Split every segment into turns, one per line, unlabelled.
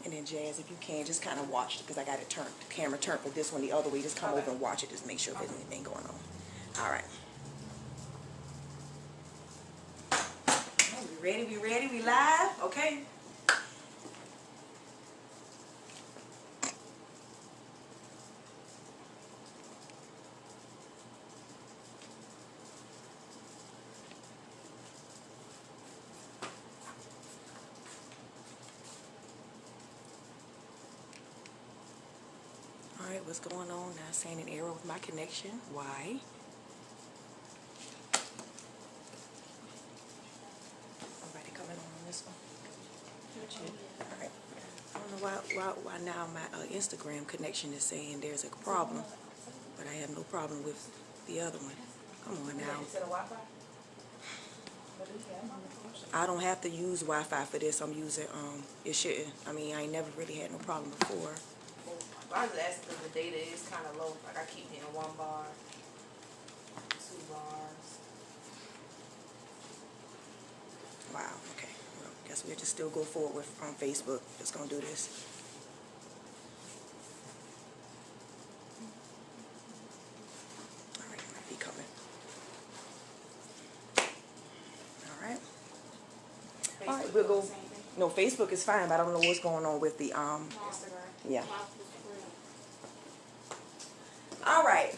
And then Jazz, if you can, just kind of watch, because I got it turned, the camera turned for this one the other way. Just come over and watch it. Just make sure if there's anything going on. All right. We ready? We ready? We live? Okay. All right, what's going on now? Saying an error with my connection. Why? Nobody coming on this one? All right. I don't know why now my Instagram connection is saying there's a problem, but I have no problem with the other one. Come on now. I don't have to use Wi-Fi for this. I'm using, it shouldn't. I mean, I ain't never really had no problem before.
I was asking because the data is kind of low. Like I keep hitting 1 bar, 2 bars.
Wow, okay. Well, guess we'll just still go forward with on Facebook. Just gonna do this. All right, might be coming. All right.
Facebook,
All right, we'll go. No, Facebook is fine, but I don't know what's going on with the
Instagram.
yeah. All right.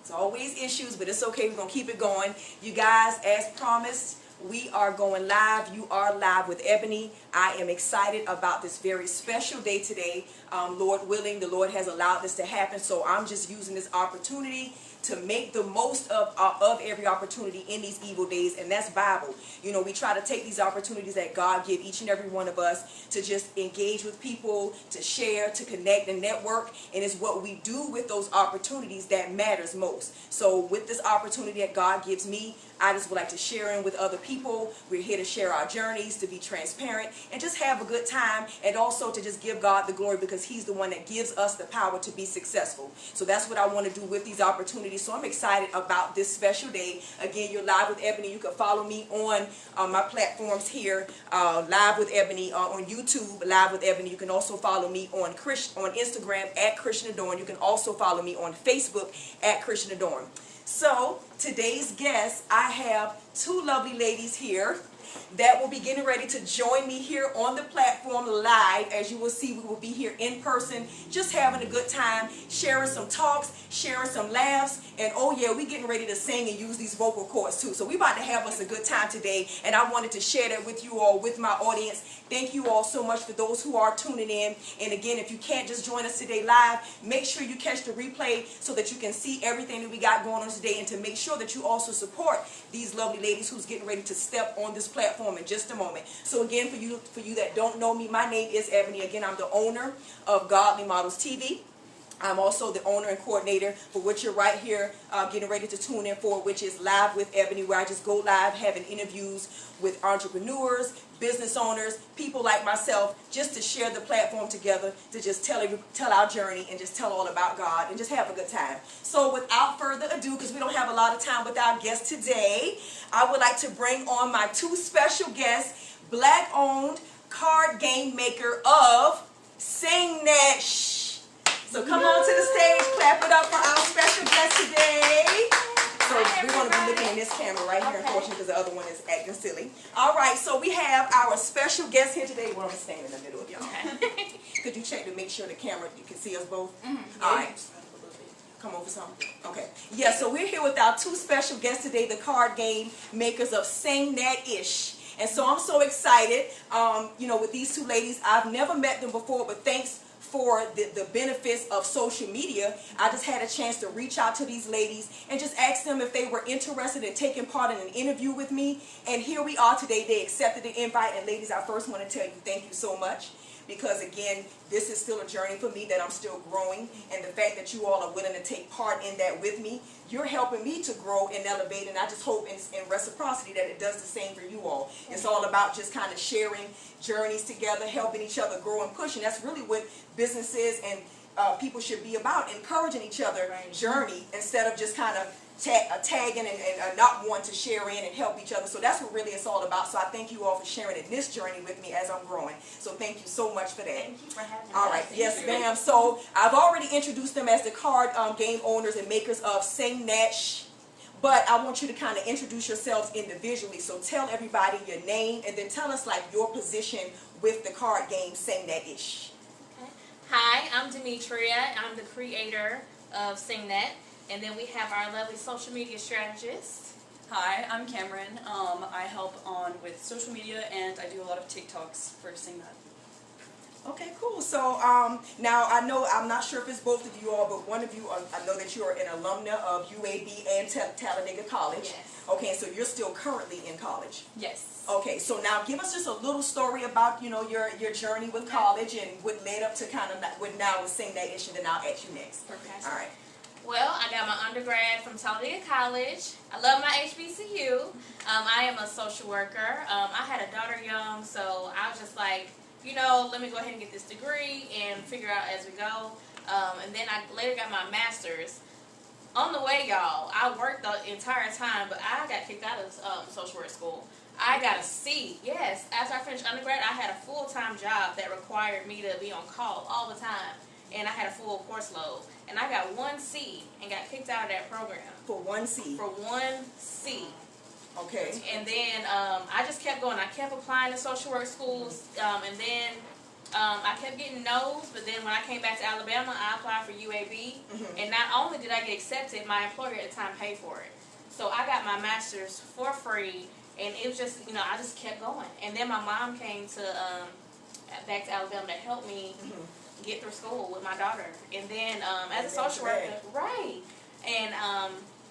It's always issues, but it's okay. We're going to keep it going. You guys, as promised, we are going live. You are live with Ebony. I am excited about this very special day today. Lord willing, the Lord has allowed this to happen, so I'm just using this opportunity to make the most of every opportunity in these evil days, and that's Bible. You know, we try to take these opportunities that God give each and every one of us to just engage with people, to share, to connect and network, and it's what we do with those opportunities that matters most. So with this opportunity that God gives me, I just would like to share in with other people. We're here to share our journeys, to be transparent, and just have a good time, and also to just give God the glory, because He's the one that gives us the power to be successful. So that's what I want to do with these opportunities. So I'm excited about this special day. Again, you're live with Ebony. You can follow me on my platforms here, live with Ebony, on YouTube, live with Ebony. You can also follow me on Instagram at Christian Adorn. You can also follow me on Facebook at Christian Adorn. So today's guest, I have 2 lovely ladies here that will be getting ready to join me here on the platform live. As you will see, we will be here in person, just having a good time, sharing some talks, sharing some laughs, and oh yeah, we getting ready to sing and use these vocal cords too. So we about to have us a good time today, and I wanted to share that with you all, with my audience. Thank you all so much for those who are tuning in. And again, if you can't just join us today live, make sure you catch the replay so that you can see everything that we got going on today, and to make sure that you also support these lovely ladies who's getting ready to step on this platform in just a moment. So again, for you that don't know me, my name is Ebony. Again, I'm the owner of Godly Models TV. I'm also the owner and coordinator for what you're right here getting ready to tune in for, which is Live with Ebony, where I just go live having interviews with entrepreneurs, business owners, people like myself, just to share the platform together, to just tell our journey and just tell all about God and just have a good time. So without further ado, because we don't have a lot of time with our guests today, I would like to bring on my 2 special guests, Black-owned card game maker of Sing That Shh. So come on to the stage, clap it up for our special guest today. So we're going to be looking in this camera right here, unfortunately, because the other one is acting silly. All right, so we have our special guest here today. Well, I'm going to stand in the middle of y'all. Could you check to make sure the camera, you can see us both? All right. Come over some. Okay. Yeah, so we're here with our 2 special guests today, the card game makers of Sing That Ish. And so I'm so excited, you know, with these 2 ladies. I've never met them before, but thanks for the benefits of social media, I just had a chance to reach out to these ladies and just ask them if they were interested in taking part in an interview with me. And here we are today. They accepted the invite. And ladies, I first want to tell you thank you so much, because again, this is still a journey for me that I'm still growing, and the fact that you all are willing to take part in that with me, you're helping me to grow and elevate, and I just hope in reciprocity that it does the same for you all. It's all about just kind of sharing journeys together, helping each other grow and push, and that's really what business is, and people should be about, encouraging each other journey instead of just kind of tagging and not wanting to share in and help each other. So that's what really it's all about. So I thank you all for sharing in this journey with me as I'm growing. So thank you so much for that.
Thank you for having me.
All right, yes ma'am. So I've already introduced them as the card game owners and makers of Sing That. But I want you to kind of introduce yourselves individually. So tell everybody your name and then tell us like your position with the card game Sing That Ish.
Okay. Hi, I'm Demetria. I'm the creator of Sing That. And then we have our lovely social media strategist.
Hi, I'm Cameron. I help on with social media and I do a lot of TikToks for Sing That.
Okay, cool. So now I know, I'm not sure if it's both of you all, but one of you, I know that you are an alumna of UAB and Talladega College.
Yes.
Okay, so you're still currently in college.
Yes.
Okay, so now give us just a little story about, you know, your journey with college and what led up to kind of what now is Sing That Ish, and then I'll ask you next.
Okay.
All right.
Well, I got my undergrad from Talladega College. I love my HBCU. I am a social worker. I had a daughter young, so I was just like, you know, let me go ahead and get this degree and figure out as we go. And then I later got my master's. On the way, y'all, I worked the entire time, but I got kicked out of social work school. I got a C. Yes, after I finished undergrad, I had a full-time job that required me to be on call all the time. And I had a full course load. And I got 1 C and got kicked out of that program.
For 1 C.
For 1 C.
Okay.
And then I just kept going. I kept applying to social work schools. And then I kept getting no's. But then when I came back to Alabama, I applied for UAB. And not only did I get accepted, my employer at the time paid for it. So I got my master's for free. And it was just, you know, I just kept going. And then my mom came to back to Alabama to help me get through school with my daughter. And then as a social worker, right. And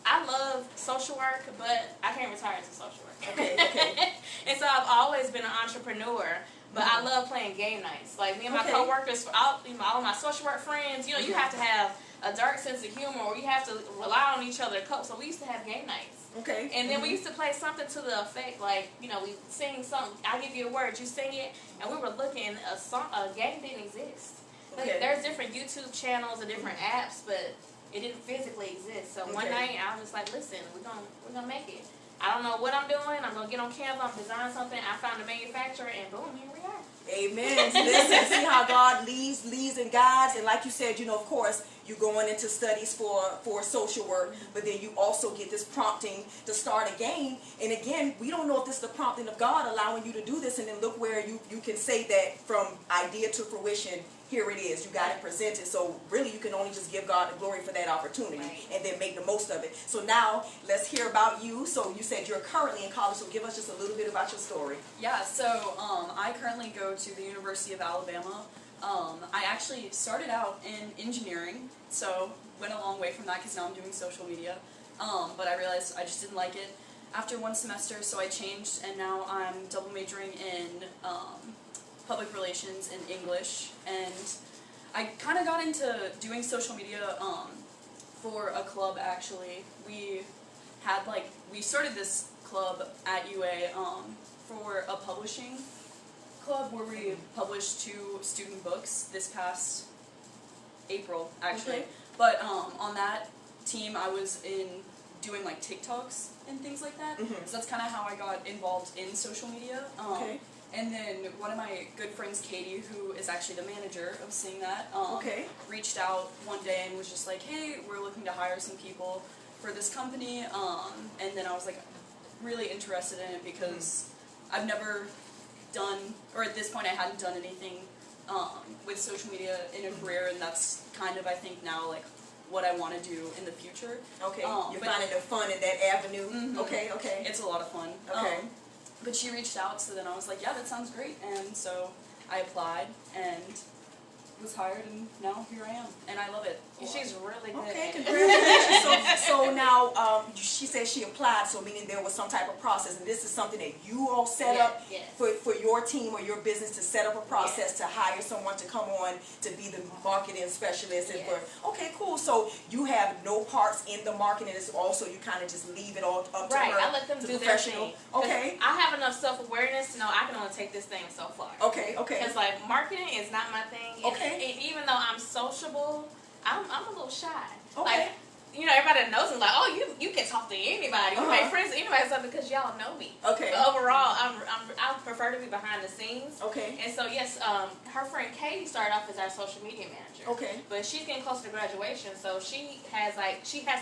I love social work, but I can't retire as a social worker.
Okay.
And so I've always been an entrepreneur, but I love playing game nights. Like me and my coworkers, all of my social work friends, you know, you have to have a dark sense of humor, or you have to rely on each other to cope. So we used to have game nights.
Okay.
And then we used to play something to the effect, like, you know, we sing something, I give you a word, you sing it, and we were looking, a game didn't exist. Like, there's different YouTube channels and different apps, but it didn't physically exist. So one night I was just like, listen, we're gonna make it. I don't know what I'm doing. I'm gonna get on Canva, I'm design something. I found a manufacturer, and boom, here we are.
Amen. So listen, see how God leads and guides. And like you said, you know, of course, you're going into studies for social work, but then you also get this prompting to start a game. And again, we don't know if this is the prompting of God allowing you to do this, and then look where you can say that from idea to fruition, here it is. You got it presented. So really, you can only just give God the glory for that opportunity and then make the most of it. So now let's hear about you. So you said you're currently in college, so give us just a little bit about your story.
Yeah, so I currently go to the University of Alabama. I actually started out in engineering, so went a long way from that because now I'm doing social media. But I realized I just didn't like it after 1 semester, so I changed, and now I'm double majoring in public relations and English. And I kind of got into doing social media for a club, actually. We started this club at UA for a publishing club where we published 2 student books this past April, actually. But on that team, I was doing like TikToks and things like that. So that's kind of how I got involved in social media. And then one of my good friends, Katie, who is actually the manager of Sing That, reached out one day and was just like, hey, we're looking to hire some people for this company. And then I was like really interested in it because I've never done, or at this point I hadn't done anything with social media in a career, and that's kind of, I think now, like what I want to do in the future.
You're finding the fun in that avenue.
It's a lot of fun. But she reached out, so then I was like, yeah, that sounds great. And so I applied and was hired, and now here I am, and I love it.
She's really good.
Okay, congratulations. So now she said she applied, so meaning there was some type of process, and this is something that you all set up for your team or your business to set up a process to hire someone to come on to be the marketing specialist. And okay, cool. So you have no parts in the marketing. It's also you kind of just leave it all up to her.
I let them do their thing.
Okay.
I have enough self-awareness to know I can only take this thing so far.
Okay.
Because like marketing is not my thing.
Okay.
And even though I'm sociable, I'm a little shy.
Okay.
Like, you know, everybody that knows me like, oh, you can talk to anybody. You make
Uh-huh.
friends with anybody or something because y'all know me.
Okay.
But overall, I prefer to be behind the scenes.
Okay.
And so yes, her friend Katie started off as our social media manager.
Okay.
But she's getting close to graduation, so she has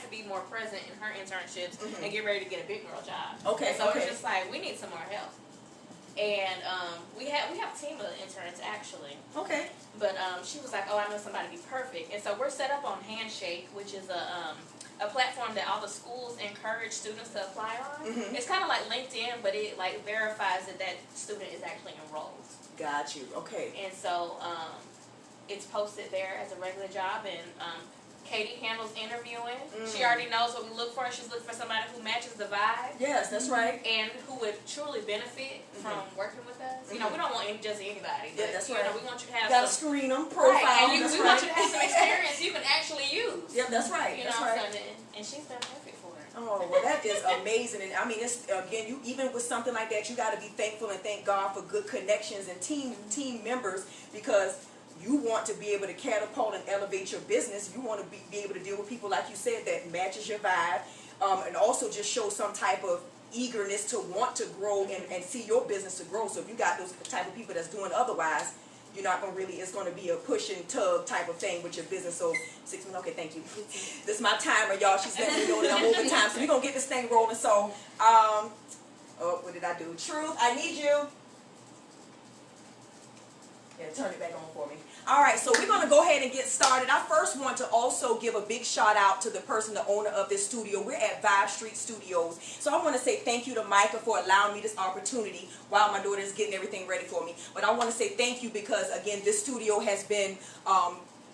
to be more present in her internships and get ready to get a big girl job.
Okay.
And so
Okay.
it's just like we need some more help. And we have a team of interns actually.
Okay.
But she was like, oh, I know somebody to be perfect. And so we're set up on Handshake, which is a platform that all the schools encourage students to apply on.
Mhm.
It's kind of like LinkedIn, but it like verifies that that student is actually enrolled.
Got you. Okay.
And so it's posted there as a regular job, and Katie handles interviewing. She already knows what we look for. She's looking for somebody who matches the vibe
Yes, that's right.
and who would truly benefit from working with us. You know, we don't want just anybody.
Yeah,
But,
that's
you
right.
know, we want you to have
Gotta
some.
screen them, profile.
Right, and
that's
we
right.
want you to have some experience you can actually use.
Yeah, that's right.
You
That's
know,
right.
so and she's been perfect for it.
Oh, well, that is amazing. And I mean, it's again, you even with something like that, you got to be thankful and thank God for good connections and team members, because you want to be able to catapult and elevate your business. You want to be able to deal with people, like you said, that matches your vibe, and also just show some type of eagerness to want to grow and see your business to grow. So if you got those type of people that's doing otherwise, you're not going to really, it's going to be a push and tug type of thing with your business. So 6 minutes, okay, thank you. This is my timer, y'all. She's letting me know that I'm over time. So we're going to get this thing rolling. So, oh, what did I do? Truth, I need you. Yeah, turn it back on for me. All right, so we're going to go ahead and get started. I first want to also give a big shout out to the person, the owner of this studio. We're at Vibe Street Studios. So I want to say thank you to Micah for allowing me this opportunity while my daughter is getting everything ready for me. But I want to say thank you because, again, this studio has been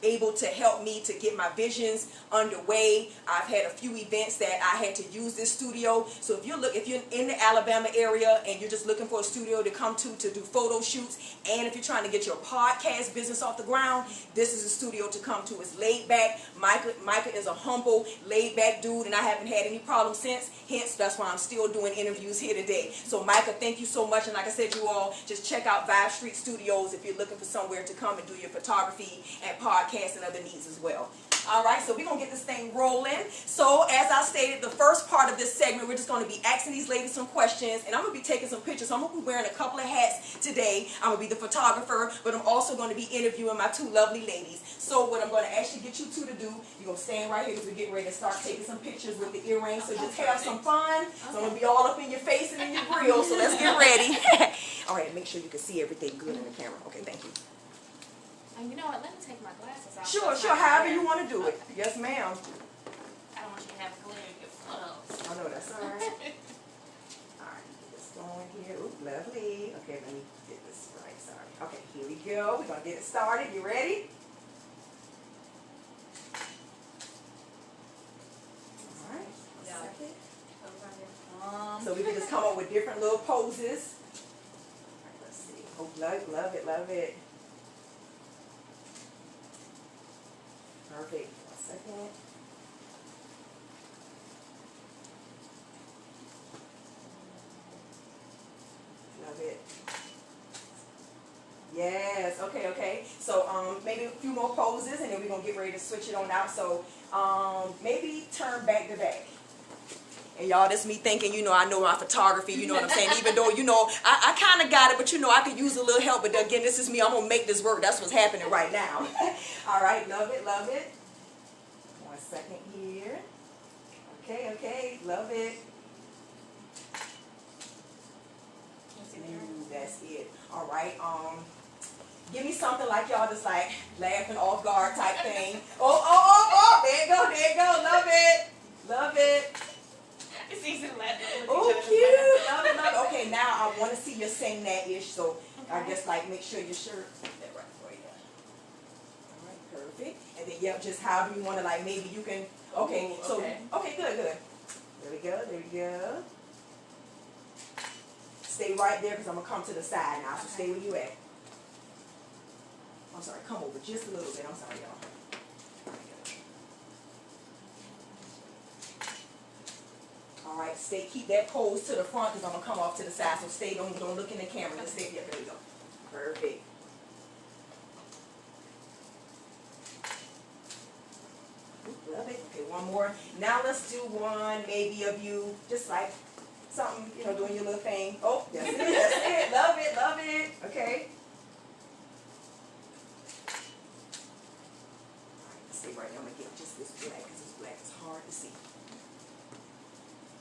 able to help me to get my visions underway. I've had a few events that I had to use this studio. So if you're in the Alabama area and you're just looking for a studio to come to do photo shoots, and if you're trying to get your podcast business off the ground, this is a studio to come to. It's laid back. Micah is a humble, laid back dude, and I haven't had any problems since. Hence, that's why I'm still doing interviews here today. So Micah, thank you so much. And like I said, you all just check out Vibe Street Studios if you're looking for somewhere to come and do your photography and podcast and other needs as well. All right, so we're going to get this thing rolling. So as I stated, the first part of this segment, we're just going to be asking these ladies some questions, and I'm going to be taking some pictures. So I'm going to be wearing a couple of hats today. I'm going to be the photographer, but I'm also going to be interviewing my two lovely ladies. So what I'm going to actually get you two to do, you're going to stand right here because we're getting ready to start taking some pictures with the earrings. So just have some fun. So I'm going to be all up in your face and in your grill, so let's get ready. All right, make sure you can see everything good in the camera. Okay, thank you.
And you know what? Let me take my glasses off.
Sure, however you want to do it. Yes, ma'am.
I don't want you to have glare in your clothes.
I know that's all right. All right, get this going here. Ooh, lovely. Okay, let me get this right. Sorry. Okay, here we go. We're going to get it started. You ready? All right. A
Yeah.
second. So we can just come up with different little poses. All right, let's see. Oh, love it, love it. Perfect. 1 second. Love it. Yes. Okay. So maybe a few more poses, and then we're gonna get ready to switch it on out. So maybe turn back to back. And y'all, this me thinking, I know my photography, you know what I'm saying? Even though, I kind of got it, but I could use a little help. But again, this is me. I'm going to make this work. That's what's happening right now. All right. Love it. 1 second here. Okay. Love it. Ooh, that's it. All right. Give me something like y'all just like laughing off guard type thing. Oh. There you go. Love it.
It's easy to laugh at.
Oh, cute. Love it. Okay, now I want to see you sing that ish. So I guess make sure your shirt is that right for you. All right, perfect. And then just however you want to maybe you can. Okay.
Ooh,
So
okay.
Good. There we go. Stay right there because I'm gonna come to the side now. So stay where you at. I'm sorry. Come over just a little bit. I'm sorry, y'all. All right, keep that pose to the front because I'm going to come off to the side. So don't look in the camera. Just stay there. There you go. Perfect. more. Now let's do one maybe of you, just like something, you know, doing your little thing. Oh, that's it, that's it. Love it, love it. Okay. Stay right there. I'm going to get just this black because this black is hard to see.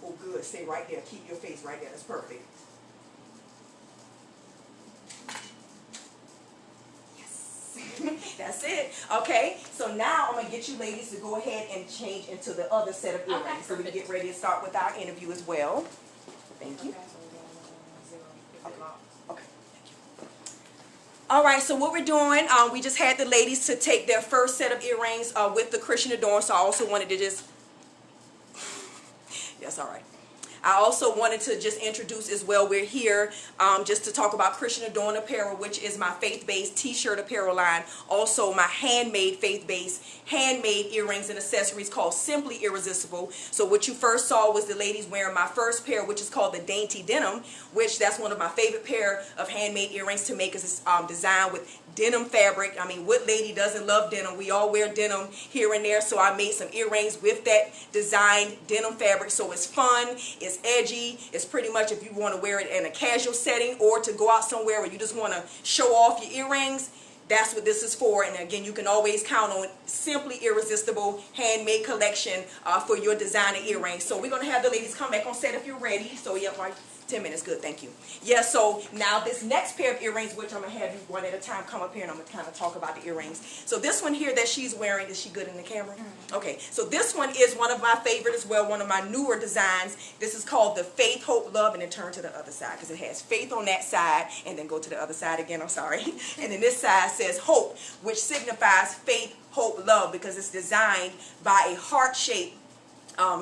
Oh, good. Stay right there. Keep your face right there. That's perfect. Yes. That's it. Okay. So now I'm going to get you ladies to go ahead and change into the other set of earrings.
Okay,
So we can
perfect.
get ready to start with our interview as well. Thank you.
Okay, so we're going 0 if it locks.
Okay, thank you. All right, so what we're doing, we just had the ladies to take their first set of earrings with the Christian Adorn, so I also wanted to just, yes, all right. I also wanted to just introduce as well, we're here just to talk about Christian Adorn Apparel, which is my faith-based t-shirt apparel line. Also my handmade faith-based handmade earrings and accessories called Simply Irresistible. So what you first saw was the ladies wearing my first pair, which is called the Dainty Denim, which that's one of my favorite pair of handmade earrings to make. It's designed with denim fabric. I mean, what lady doesn't love denim? We all wear denim here and there, so I made some earrings with that designed denim fabric. So it's fun, it's edgy, it's pretty much if you want to wear it in a casual setting or to go out somewhere where you just want to show off your earrings. That's what this is for. And again, you can always count on Simply Irresistible handmade collection for your designer earrings. So we're going to have the ladies come back on set if you're ready. So yeah, right, 10 minutes, good, thank you. Yeah, so now this next pair of earrings, which I'm going to have you one at a time come up here and I'm going to kind of talk about the earrings. So this one here that she's wearing, is she good in the camera? Okay, so this one is one of my favorite as well, one of my newer designs. This is called the Faith, Hope, Love, and then turn to the other side because it has faith on that side and then go to the other side again, I'm sorry. And then this side says hope, which signifies faith, hope, love because it's designed by a heart-shaped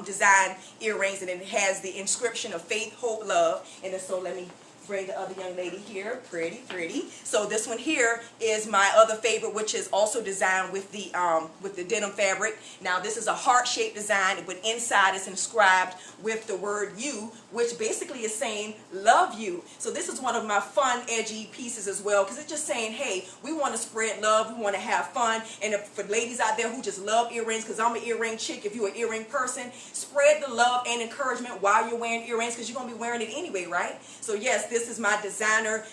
design earrings, and it has the inscription of faith, hope, love. And then so let me bring the other young lady here. Pretty, pretty. So this one here is my other favorite, which is also designed with the denim fabric. Now this is a heart-shaped design, but inside is inscribed with the word you, which basically is saying love you. So this is one of my fun, edgy pieces as well, because it's just saying, hey, we want to spread love, we want to have fun. And if, for ladies out there who just love earrings, because I'm an earring chick, if you're an earring person, spread the love and encouragement while you're wearing earrings, because you're going to be wearing it anyway, right? So yes, this is my designer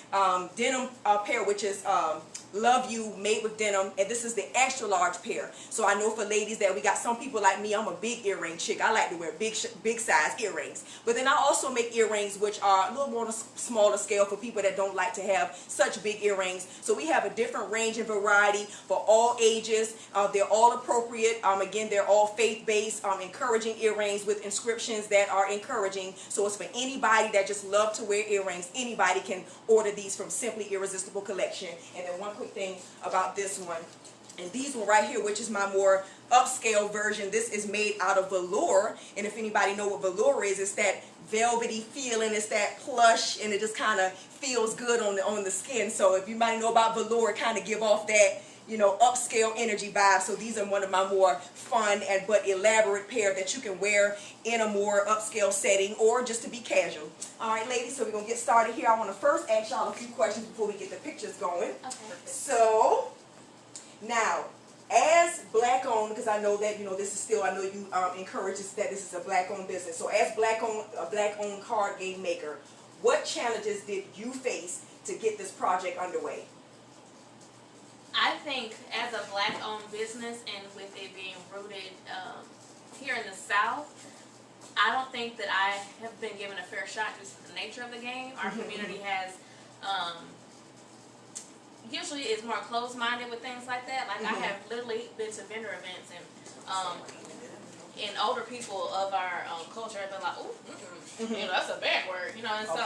denim pair, which is Love You made with denim, and this is the extra large pair. So I know for ladies that we got some people like me, I'm a big earring chick. I like to wear big size earrings. But then I also make earrings which are a little more smaller scale for people that don't like to have such big earrings. So we have a different range and variety for all ages. They're all appropriate. Again, they're all faith-based, encouraging earrings with inscriptions that are encouraging. So it's for anybody that just love to wear earrings. Anybody can order these from Simply Irresistible Collection. And then one quick thing about this one, and these one right here, which is my more upscale version, this is made out of velour. And if anybody know what velour is, it's that velvety feeling, it's that plush, and it just kind of feels good on the skin. So if anybody know about velour, it kind of give off that, you know, upscale energy vibe. So these are one of my more fun but elaborate pair that you can wear in a more upscale setting or just to be casual. All right, ladies, so we're going to get started here. I want to first ask y'all a few questions before we get the pictures going.
Okay.
So, now, as black owned, because I know that, you know, this is still, I know you encourage us that this is a black owned business. So as a black owned card game maker, what challenges did you face to get this project underway?
I think as a black-owned business and with it being rooted here in the South, I don't think that I have been given a fair shot just to the nature of the game. Our community has usually is more closed-minded with things like that. Like I have literally been to vendor events and older people of our culture have been like, ooh, you know, that's a bad word, you know. And so,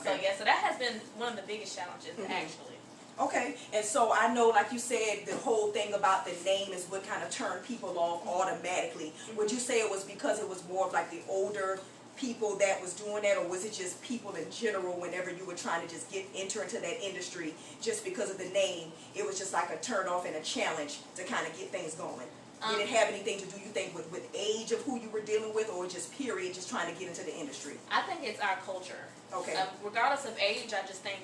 so yeah, so that has been one of the biggest challenges actually.
Okay, and so I know, like you said, the whole thing about the name is what kind of turned people off automatically. Would you say it was because it was more of like the older people that was doing that, or was it just people in general whenever you were trying to just enter into that industry just because of the name? It was just like a turn off and a challenge to kind of get things going. Did it have anything to do, you think, with age of who you were dealing with, or just period, just trying to get into the industry?
I think it's our culture.
Okay.
Regardless of age, I just think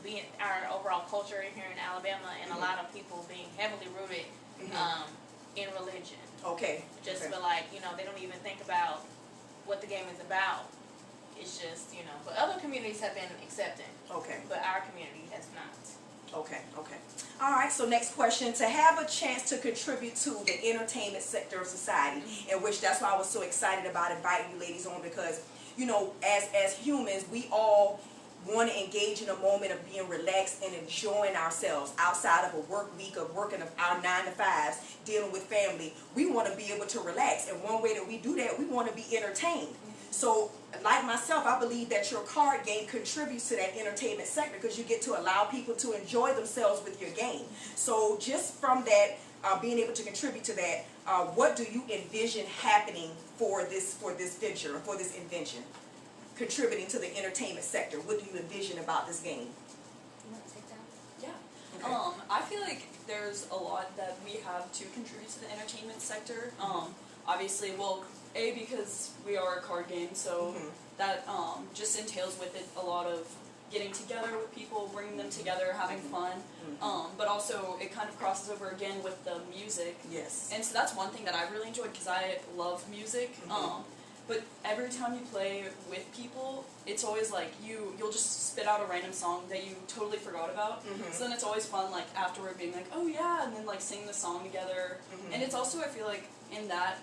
being our overall culture here in Alabama and a lot of people being heavily rooted in religion.
Okay.
Just
Okay.
for like, you know, they don't even think about what the game is about. It's just, you know, but other communities have been accepting,
Okay.
but our community has not.
Okay, okay. All right, so next question. To have a chance to contribute to the entertainment sector of society, in which that's why I was so excited about inviting you ladies on, because, you know, as humans, we all want to engage in a moment of being relaxed and enjoying ourselves outside of a work week of working of our 9 to 5s, dealing with family. We want to be able to relax, and one way that we do that, we want to be entertained. So, like myself, I believe that your card game contributes to that entertainment sector because you get to allow people to enjoy themselves with your game. So, just from that, being able to contribute to that, what do you envision happening for this venture, for this invention, contributing to the entertainment sector? What do you envision about this game?
You want to take that?
Yeah.
Okay.
I feel like there's a lot that we have to contribute to the entertainment sector. Obviously, well, because we are a card game, so that just entails with it a lot of getting together with people, bringing them together, having fun. But also, it kind of crosses over again with the music.
Yes.
And so that's one thing that I really enjoyed because I love music. But every time you play with people, it's always like you'll just spit out a random song that you totally forgot about. So then it's always fun, like afterward being like, oh yeah, and then like sing the song together. And it's also, I feel like in that,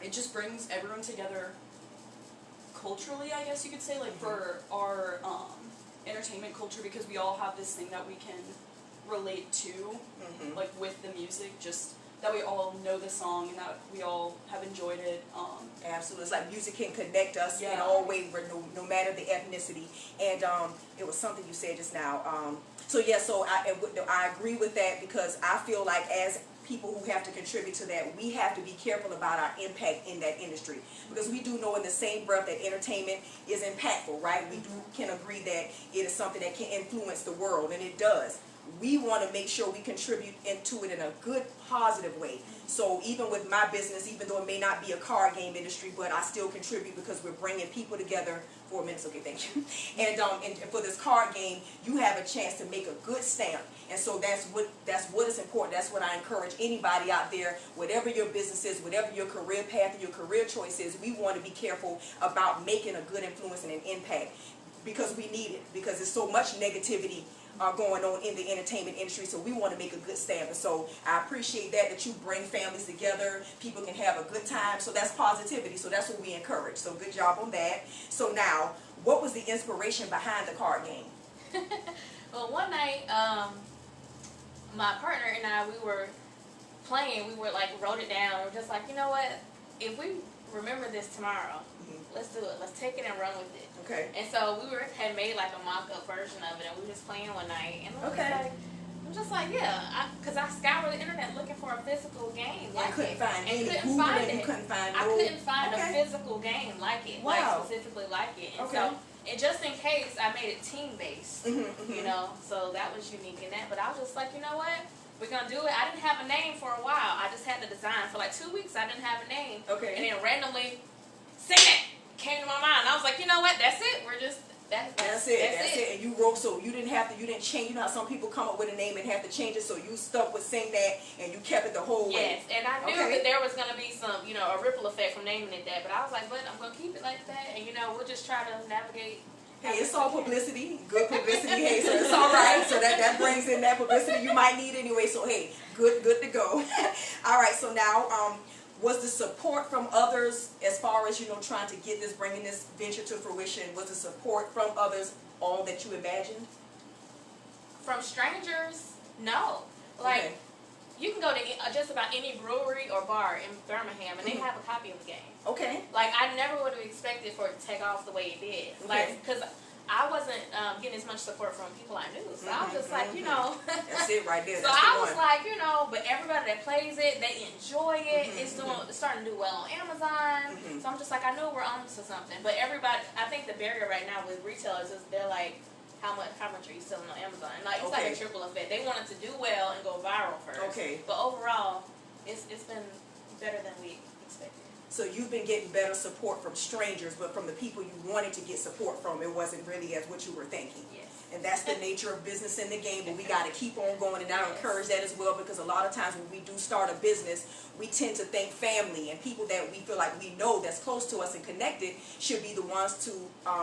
it just brings everyone together culturally, I guess you could say, like for our entertainment culture, because we all have this thing that we can relate to, like with the music, just that we all know the song and that we all have enjoyed it.
Absolutely. It's like music can connect us in
Yeah.
all ways, no matter the ethnicity. And it was something you said just now. So I agree with that, because I feel like as people who have to contribute to that, we have to be careful about our impact in that industry, because we do know in the same breath that entertainment is impactful, right? We can agree that it is something that can influence the world, and it does. We want to make sure we contribute into it in a good, positive way. So even with my business, even though it may not be a card game industry, but I still contribute because we're bringing people together. 4 minutes, okay, thank you. And for this card game, you have a chance to make a good stamp. And so that's what is important. That's what I encourage anybody out there, whatever your business is, whatever your career path or your career choice is, we want to be careful about making a good influence and an impact, because we need it, because there's so much negativity going on in the entertainment industry, so we want to make a good stamp. And so I appreciate that you bring families together, people can have a good time, so that's positivity, so that's what we encourage. So good job on that. So now, what was the inspiration behind the card game?
Well, one night, my partner and I, we were playing, we were like, wrote it down, we're just like, you know what, if we remember this tomorrow, let's do it, let's take it and run with it.
Okay.
And so we had made like a mock-up version of it, and we were just playing one night, and I'm just like, yeah, because I scoured the internet looking for a physical game like
couldn't
it,
find
and
any.
couldn't
Google
find
it,
it.
you couldn't find
I
no.
couldn't find
Okay.
a physical game like it,
Wow.
like specifically like it, and so, and just in case, I made it team-based, you know, so that was unique in that. But I was just like, you know what? We're gonna do it. I didn't have a name for a while. I just had the design for like 2 weeks. I didn't have a name.
Okay.
And then randomly, sing it came to my mind. I was like, you know what? That's it. We're just that's it.
And you wrote, so you didn't change. You know how some people come up with a name and have to change it, so you stuck with Sing That and you kept it the whole way.
Yes, and I knew that there was gonna be some, you know, a ripple effect from naming it that. But I was like, but I'm gonna keep it like that, and you know, we'll just try to navigate.
Hey, it's all publicity, good publicity. Hey, so it's all right. So that brings in that publicity you might need anyway. So hey, good to go. All right. So now, was the support from others, as far as, you know, trying to get this, bringing this venture to fruition? Was the support from others all that you imagined?
From strangers, no. Like,
Okay.
you can go to just about any brewery or bar in Birmingham, and they have a copy of the game.
Okay.
Like, I never would have expected for it to take off the way it did. Like, because I wasn't getting as much support from people I knew. So I was just like, you know.
That's it right there.
So
That's
I
the
was
one.
like, you know, but everybody that plays it, they enjoy it. It's starting to do well on Amazon. So I'm just like, I know we're on to something. But everybody, I think the barrier right now with retailers is they're like, how much are you selling on Amazon? And like, it's like a triple effect. They want it to do well and go viral first.
Okay.
But overall, it's been better than we expected.
So you've been getting better support from strangers, but from the people you wanted to get support from, it wasn't really as what you were thinking.
Yes.
And that's the nature of business in the game, but we got to keep on going, and I encourage that as well, because a lot of times when we do start a business, we tend to think family and people that we feel like we know that's close to us and connected should be the ones to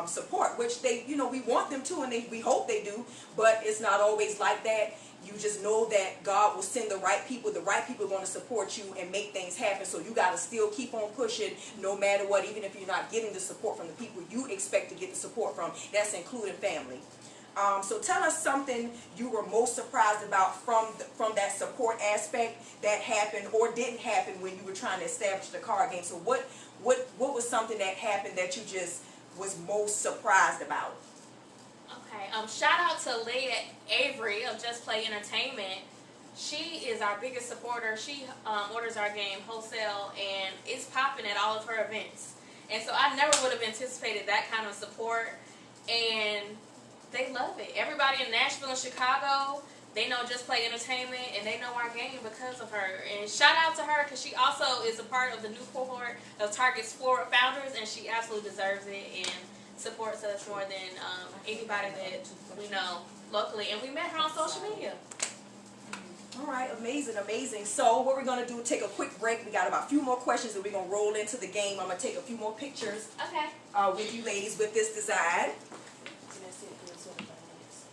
support, which they, you know, we want them to, and we hope they do, but it's not always like that. You just know that God will send the right people are going to support you and make things happen. So you got to still keep on pushing no matter what, even if you're not getting the support from the people you expect to get the support from. That's including family. So tell us something you were most surprised about from that support aspect that happened or didn't happen when you were trying to establish the card game. So what was something that happened that you just was most surprised about?
Okay, shout out to Leah Avery of Just Play Entertainment. She is our biggest supporter. She orders our game wholesale, and it's popping at all of her events. And so I never would have anticipated that kind of support, and they love it. Everybody in Nashville and Chicago, they know Just Play Entertainment, and they know our game because of her. And shout out to her, because she also is a part of the new cohort of Target's Forward founders, and she absolutely deserves it and supports us more than anybody that we know locally. And we met her on social media.
All right, amazing, amazing. So what we're going to do, take a quick break. We got about a few more questions, and we're going to roll into the game. I'm going to take a few more pictures
Okay.
with you ladies with this design.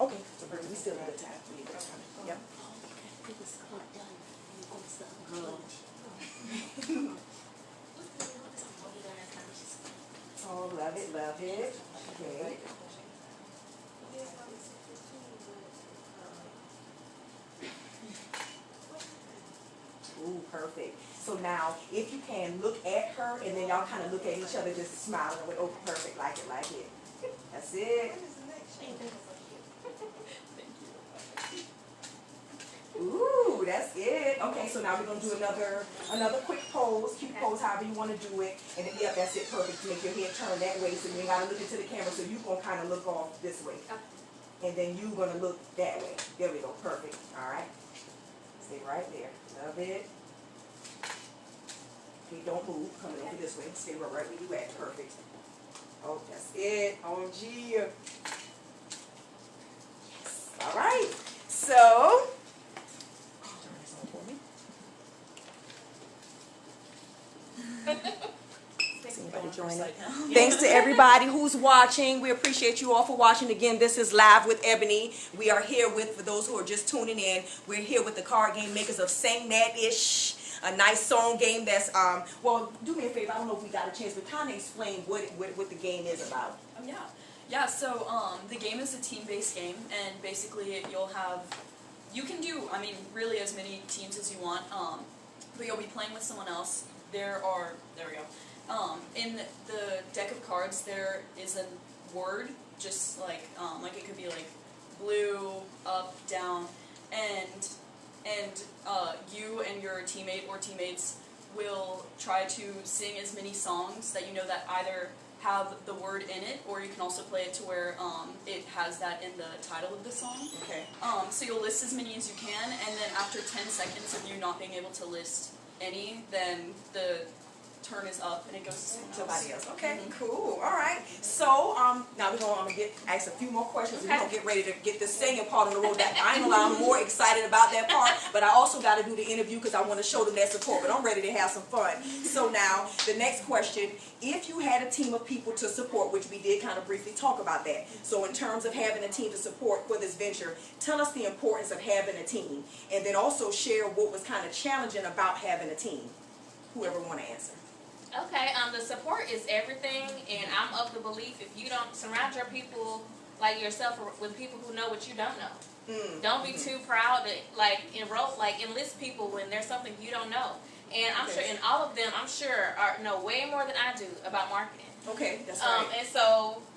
Okay, so we still have the time. We need the time. Yep. Oh, love it, love it. Okay. Ooh, perfect. So now, if you can, look at her, and then y'all kind of look at each other, just smiling. Oh, perfect, like it, like it. That's it. Ooh, that's it. Okay, so now we're gonna do another quick pose, cute pose, however you want to do it. And then, yeah, that's it, perfect. Make your head turn that way, so you ain't gotta look into the camera. So you gonna kind of look off this way, and then you gonna look that way. There we go, perfect. All right, stay right there. Love it. Okay, don't move. Coming over this way. Stay right where you at. Perfect. Oh, that's it. Oh, gee. Yes. All right. So. Anybody join it? Thanks to everybody who's watching. We appreciate you all for watching. Again, this is Live with Ebony. We are here with, for those who are just tuning in, we're here with the card game makers of Sing That-ish, a nice song game that's, well, do me a favor. I don't know if we got a chance, but kind of explain what the game is about.
Oh, yeah. Yeah, so the game is a team-based game, and basically you can do, I mean, really as many teams as you want, but you'll be playing with someone else. There we go. In the deck of cards, there is a word, just like it could be like blue, up, down, and you and your teammate or teammates will try to sing as many songs that you know that either have the word in it, or you can also play it to where it has that in the title of the song.
Okay.
So you'll list as many as you can, and then after 10 seconds of you not being able to list any, then the turn is up and it goes to
Somebody else. Okay, cool. All right. So now I'm gonna ask a few more questions. We're gonna get ready to get this singing part on the road. That I ain't gonna lie, I'm more excited about that part, but I also got to do the interview because I want to show them that support. But I'm ready to have some fun. So now the next question: if you had a team of people to support, which we did kind of briefly talk about that. So in terms of having a team to support for this venture, tell us the importance of having a team, and then also share what was kind of challenging about having a team. Whoever want to answer.
Okay, the support is everything, and I'm of the belief if you don't surround your people like yourself with people who know what you don't know. Don't be too proud to enlist people when there's something you don't know. And I'm sure, and all of them, I'm sure, know way more than I do about marketing.
Okay, that's right.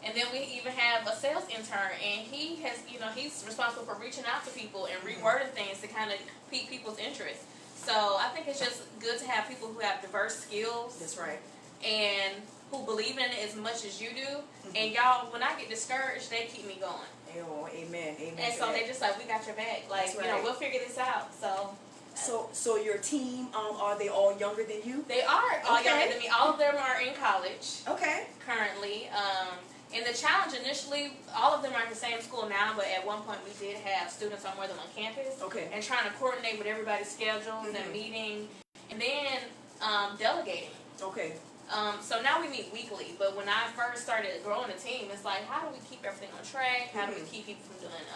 And then we even have a sales intern, and he has, he's responsible for reaching out to people and rewording things to kind of pique people's interest. So I think it's just good to have people who have diverse skills.
That's right.
And who believe in it as much as you do. And y'all, when I get discouraged, they keep me going.
Oh, amen, amen.
And so they just like, we got your back. Like,
right.
We'll figure this out. So
So your team, are they all younger than you?
They are all
Okay.
younger than me. All of them are in college
Okay.
currently. And the challenge initially, all of them are in the same school now, but at one point we did have students on more than one campus.
Okay.
And trying to coordinate with everybody's schedules and meeting, and then delegating.
Okay.
So now we meet weekly, but when I first started growing the team, it's like, how do we keep everything on track? How do we keep people from doing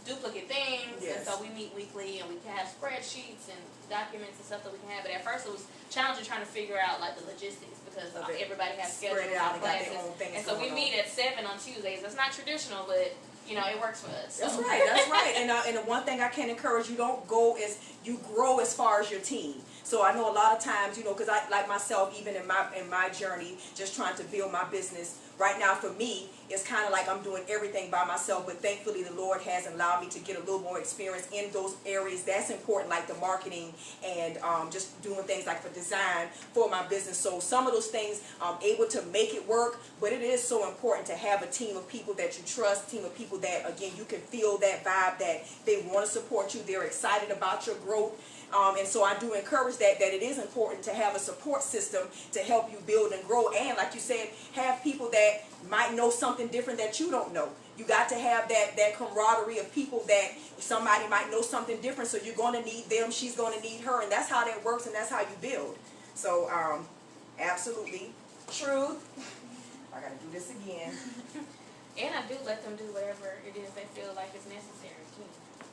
duplicate things?
Yes.
And so we meet weekly, and we can have spreadsheets and documents and stuff that we can have. But at first it was challenging trying to figure out like the logistics because
Okay.
everybody has
Spread
schedules
it out
and
and got their
classes.
own things
And so we
going
meet at 7 on Tuesdays. That's not traditional, but you know, it works for us.
That's
So.
right. That's right. And the one thing I can encourage you, don't go as you grow as far as your team. So I know a lot of times, you know, because I like myself, even in my journey, just trying to build my business. Right now, for me, it's kind of like I'm doing everything by myself. But thankfully, the Lord has allowed me to get a little more experience in those areas. That's important, like the marketing and just doing things like for design for my business. So some of those things I'm able to make it work. But it is so important to have a team of people that you trust, team of people that, again, you can feel that vibe that they want to support you. They're excited about your growth. And so I do encourage that it is important to have a support system to help you build and grow. And like you said, have people that might know something different that you don't know. You got to have that camaraderie of people that somebody might know something different. So you're going to need them. She's going to need her. And that's how that works. And that's how you build. So absolutely. Truth. I got to do this again.
And I do let them do whatever it is they feel like is necessary too.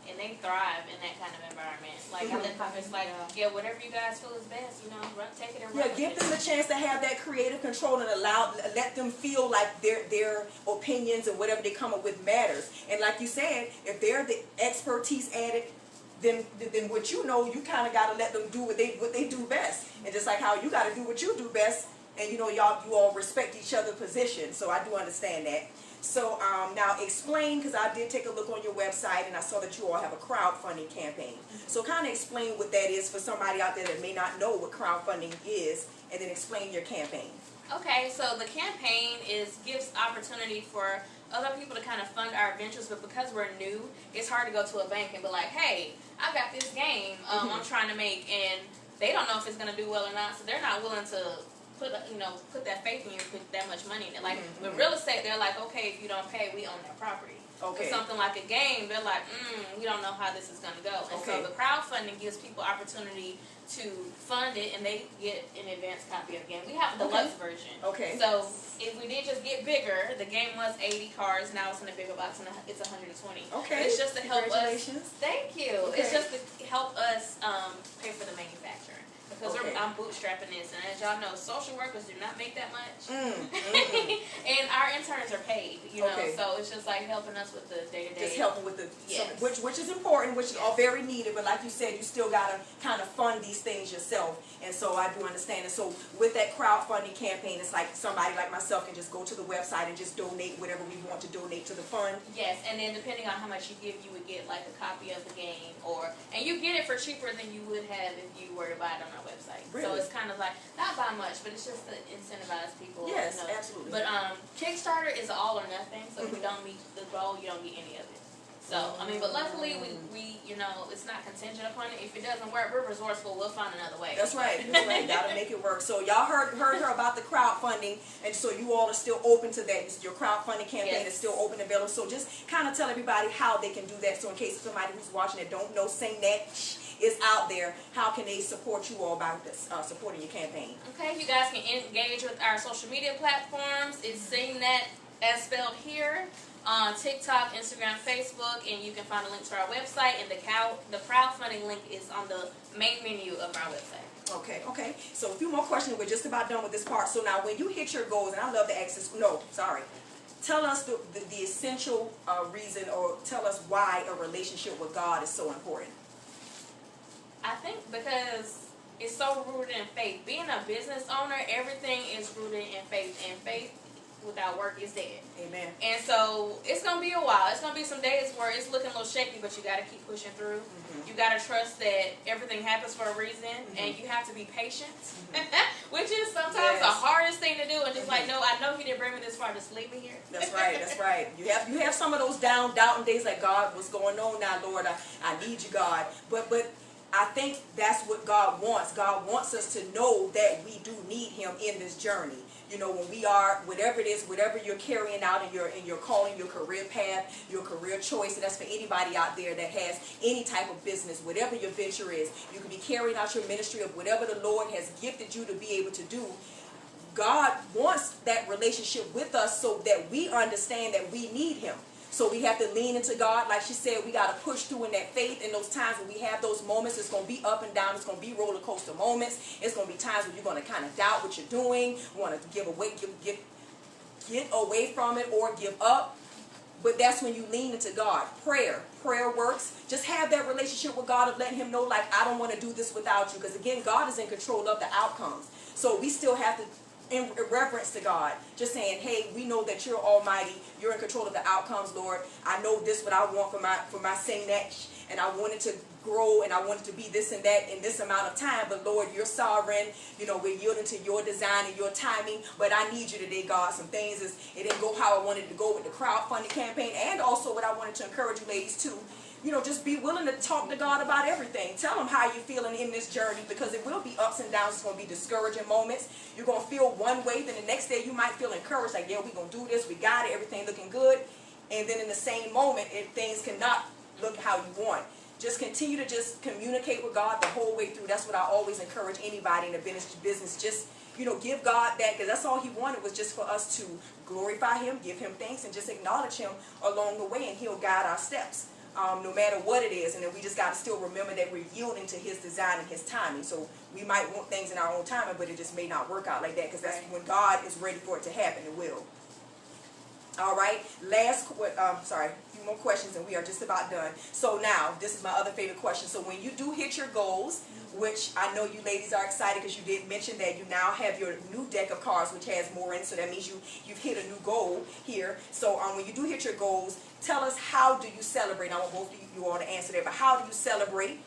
And they thrive in that kind of environment. Like I let them, it's like, yeah, whatever you guys feel is best, you know, take it and run.
Yeah, give them the chance to have that creative control and let them feel like their opinions and whatever they come up with matters. And like you said, if they're the expertise at it, then what you know, you kind of got to let them do what they do best. And just like how you got to do what you do best, and you know, you all respect each other's position. So I do understand that. So now explain, because I did take a look on your website and I saw that you all have a crowdfunding campaign. So kind of explain what that is for somebody out there that may not know what crowdfunding is, and then explain your campaign.
Okay, so the campaign gives opportunity for other people to kind of fund our ventures, but because we're new, it's hard to go to a bank and be like, hey, I got this game I'm trying to make, and they don't know if it's going to do well or not, so they're not willing to put that faith in you, put that much money in it. Like with real estate, they're like, okay, if you don't pay, we own that property.
Okay.
With something like a game, they're like, we don't know how this is going to go. And so the crowdfunding gives people opportunity to fund it, and they get an advanced copy of the game. We have a deluxe version.
Okay.
So if we did just get bigger, the game was 80 cards. Now it's in a bigger box, and it's 120.
Okay.
It's just to help us.
Congratulations.
Thank you.
Okay.
It's just to help us pay for the manufacturing. Because I'm bootstrapping this, and as y'all know, social workers do not make that much, and our interns are paid, you know. So it's just like helping us with the day to day.
Just helping with the,
Yes.
which is important, which is all very needed. But like you said, you still gotta kind of fund these things yourself, and so I do understand. And so with that crowdfunding campaign, it's like somebody like myself can just go to the website and just donate whatever we want to donate to the fund.
Yes, and then depending on how much you give, you would get like a copy of the game, and you get it for cheaper than you would have if you were to buy it on our website.
Really?
So it's kind of like not by much, but it's just to incentivize people.
Yes,
you know.
absolutely.
But Kickstarter is all or nothing. So if you don't meet the goal, you don't get any of it. So I mean, but luckily we you know, it's not contingent upon it. If it doesn't work, we're resourceful. We'll find another way.
That's right. That's right. Gotta make it work. So y'all heard her about the crowdfunding, and so you all are still open to that. Your crowdfunding campaign is still open and available. So just kind of tell everybody how they can do that. So in case somebody who's watching that don't know, saying that is out there, how can they support you all by this, supporting your campaign?
Okay, you guys can engage with our social media platforms. It's Sing That as spelled here on TikTok, Instagram, Facebook, and you can find a link to our website. And the crowdfunding link is on the main menu of our website.
Okay. So a few more questions. We're just about done with this part. So now when you hit your goals, and I love to ask this, tell us the essential reason, or tell us why a relationship with God is so important.
I think because it's so rooted in faith. Being a business owner, everything is rooted in faith, and faith without work is dead.
Amen.
And so it's going to be a while. It's going to be some days where it's looking a little shaky, but you got to keep pushing through. You got to trust that everything happens for a reason, and you have to be patient, which is sometimes the hardest thing to do. And just like, no, I know He didn't bring me this far. Just leave me here.
That's right. That's right. You have some of those doubting days, like, God, what's going on now, Lord? I need you, God. But I think that's what God wants. God wants us to know that we do need him in this journey. You know, when we are, whatever it is, whatever you're carrying out in your calling, your career path, your career choice, and that's for anybody out there that has any type of business, whatever your venture is, you can be carrying out your ministry of whatever the Lord has gifted you to be able to do. God wants that relationship with us so that we understand that we need him. So we have to lean into God. Like she said, we got to push through in that faith. In those times when we have those moments, it's going to be up and down. It's going to be roller coaster moments. It's going to be times when you're going to kind of doubt what you're doing, want to get away from it or give up. But that's when you lean into God. Prayer works. Just have that relationship with God of letting him know, like, I don't want to do this without you. Because again, God is in control of the outcomes. So we still have to, in reverence to God, just saying, hey, we know that you're almighty, you're in control of the outcomes, Lord. I know this what I want for my sing next, and I want it to grow, and I want it to be this and that in this amount of time, but Lord, you're sovereign. You know, we're yielding to your design and your timing, but I need you today, God. Some things it didn't go how I wanted it to go with the crowdfunding campaign, and also what I wanted to encourage you ladies too. You know, just be willing to talk to God about everything. Tell him how you're feeling in this journey, because it will be ups and downs. It's going to be discouraging moments. You're going to feel one way, then the next day you might feel encouraged, like, yeah, we're going to do this, we got it, everything looking good. And then in the same moment, if things cannot look how you want, just continue to just communicate with God the whole way through. That's what I always encourage anybody in the business. Just, you know, give God that, because that's all he wanted, was just for us to glorify him, give him thanks, and just acknowledge him along the way, and he'll guide our steps. No matter what it is. And then we just got to still remember that we're yielding to his design and his timing. So we might want things in our own timing, but it just may not work out like that, because that's when God is ready for it to happen, it will. All right, sorry, a few more questions and we are just about done. So now, this is my other favorite question. So when you do hit your goals, which I know you ladies are excited because you did mention that you now have your new deck of cards, which has more in it, so that means you've hit a new goal here. So when you do hit your goals, tell us, how do you celebrate? I want both of you all to answer that, but how do you celebrate?